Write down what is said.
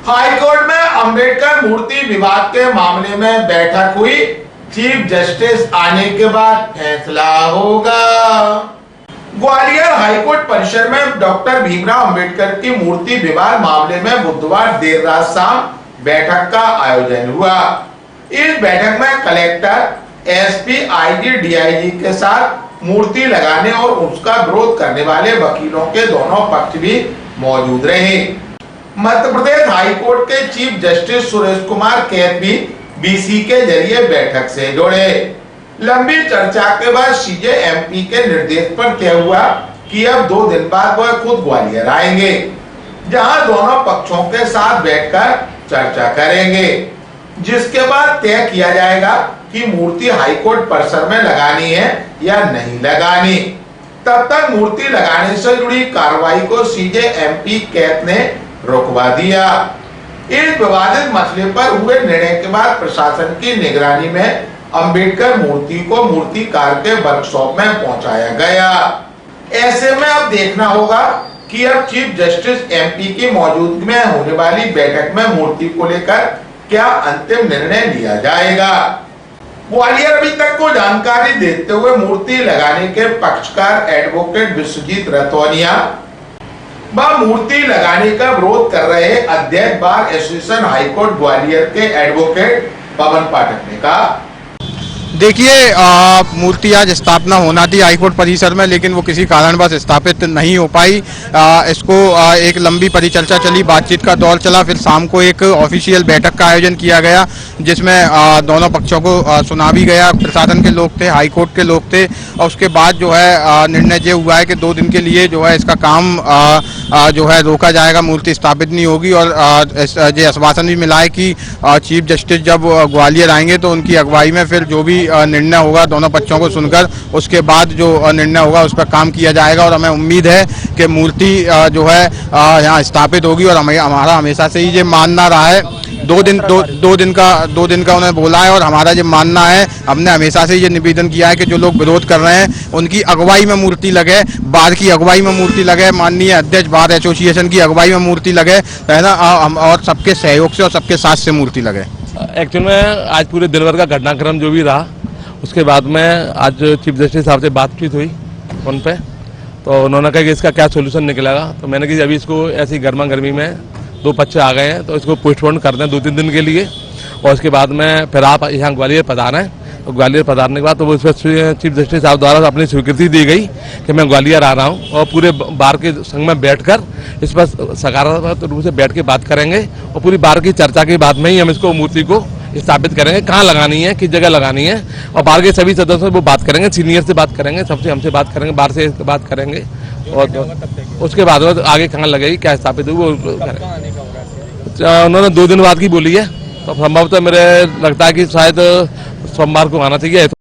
High court में अंबेडकर मूर्ति विवाद के मामले में बैठक हुई। चीफ जस्टिस आने के बाद फैसला होगा। ग्वालियर हाईकोर्ट परिसर में डॉक्टर भीमराव अंबेडकर की मूर्ति विवाद मामले में बुधवार देर रात शाम बैठक का आयोजन हुआ। इस बैठक में कलेक्टर, एसपी, आईजी, डीआईजी के साथ मूर्ति लगाने और उसका विरोध करने वाले वकीलों के दोनों पक्ष भी मौजूद रहे। मध्य प्रदेश हाईकोर्ट के चीफ जस्टिस सुरेश कुमार कैद भी बीसी के जरिए बैठक से जुड़े। लंबी चर्चा के बाद सीजे एमपी के निर्देश पर तय हुआ कि अब 2 दिन बाद वह खुद ग्वालियर आएंगे, जहां दोनों पक्षों के साथ बैठकर चर्चा करेंगे, जिसके बाद तय किया जाएगा कि मूर्ति हाईकोर्ट परिसर में लगानी है या नहीं लगानी। तब तक मूर्ति लगाने से जुड़ी कार्रवाई को सीजे एमपी कैद ने रुकवा दिया। इस विवादित मसले पर हुए निर्णय के बाद प्रशासन की निगरानी में अंबेडकर मूर्ति को मूर्तिकार के वर्कशॉप में पहुंचाया गया। ऐसे में अब देखना होगा कि अब चीफ जस्टिस एमपी की मौजूदगी में होने वाली बैठक में मूर्ति को लेकर क्या अंतिम निर्णय लिया जाएगा। ग्वालियर अभी तक को जानकारी देते हुए मूर्ति लगाने के पक्षकार एडवोकेट विश्वजीत रतौनिया व मूर्ति लगाने का विरोध कर रहे अध्यक्ष बार एसोसिएशन हाईकोर्ट ग्वालियर के एडवोकेट पवन पाठक ने कहा, देखिए, मूर्ति आज स्थापना होना थी हाईकोर्ट परिसर में, लेकिन वो किसी कारणवश स्थापित नहीं हो पाई। इसको एक लंबी परिचर्चा चली, बातचीत का दौर चला, फिर शाम को एक ऑफिशियल बैठक का आयोजन किया गया, जिसमें दोनों पक्षों को सुना भी गया। प्रशासन के लोग थे, हाईकोर्ट के लोग थे, और उसके बाद जो है निर्णय ये हुआ है कि 2 दिन के लिए जो है इसका काम जो है रोका जाएगा, मूर्ति स्थापित नहीं होगी। और ये आश्वासन भी मिला है कि चीफ जस्टिस जब ग्वालियर आएंगे तो उनकी अगुवाई में फिर जो भी निर्णय होगा दोनों पक्षों को सुनकर उसके बाद जो निर्णय होगा उस पर काम किया जाएगा। और हमें उम्मीद है कि मूर्ति जो है यहाँ स्थापित होगी। और हमारा हमेशा से ही ये मानना रहा है, 2 दिन का उन्होंने बोला है, और हमारा ये मानना है, हमने हमेशा से ये निवेदन किया है कि जो लोग विरोध कर रहे हैं उनकी अगुवाई में मूर्ति लगे, बार की अगुवाई में मूर्ति लगे, माननीय अध्यक्ष बार एसोसिएशन की अगुवाई में मूर्ति लगे, है ना, और सबके सहयोग से और सबके साथ से मूर्ति लगे। एक्चुअल में आज पूरे दिन भर का घटनाक्रम जो भी रहा, उसके बाद में आज चीफ जस्टिस साहब से बातचीत हुई फोन पे, तो उन्होंने कहा कि इसका क्या सोल्यूशन निकलेगा। तो मैंने कहा अभी इसको ऐसी गर्मा गर्मी में 2 पक्ष आ गए हैं, तो इसको पोस्टपोन कर दें 2-3 दिन के लिए, और उसके बाद में फिर आप यहाँ ग्वालियर पधारें। तो ग्वालियर पधारने के बाद तो उस पर चीफ जस्टिस साहब द्वारा अपनी स्वीकृति दी गई कि मैं ग्वालियर आ रहा हूँ, और पूरे बार के संग में बैठकर इस पर सकारात्मक रूप से बैठ के बात करेंगे, और पूरी बार की चर्चा के बाद में ही हम इसको मूर्ति को स्थापित करेंगे, कहाँ लगानी है, किस जगह लगानी है, और बार के सभी सदस्यों से वो बात करेंगे, सीनियर से बात करेंगे, सबसे हमसे बात करेंगे, बार से बात करेंगे, और उसके बाद आगे कहाँ लगेगी, क्या स्थापित होगी वो करेंगे। उन्होंने 2 दिन बाद की बोली है, तो संभवतः मेरे लगता है कि शायद सोमवार को आना चाहिए।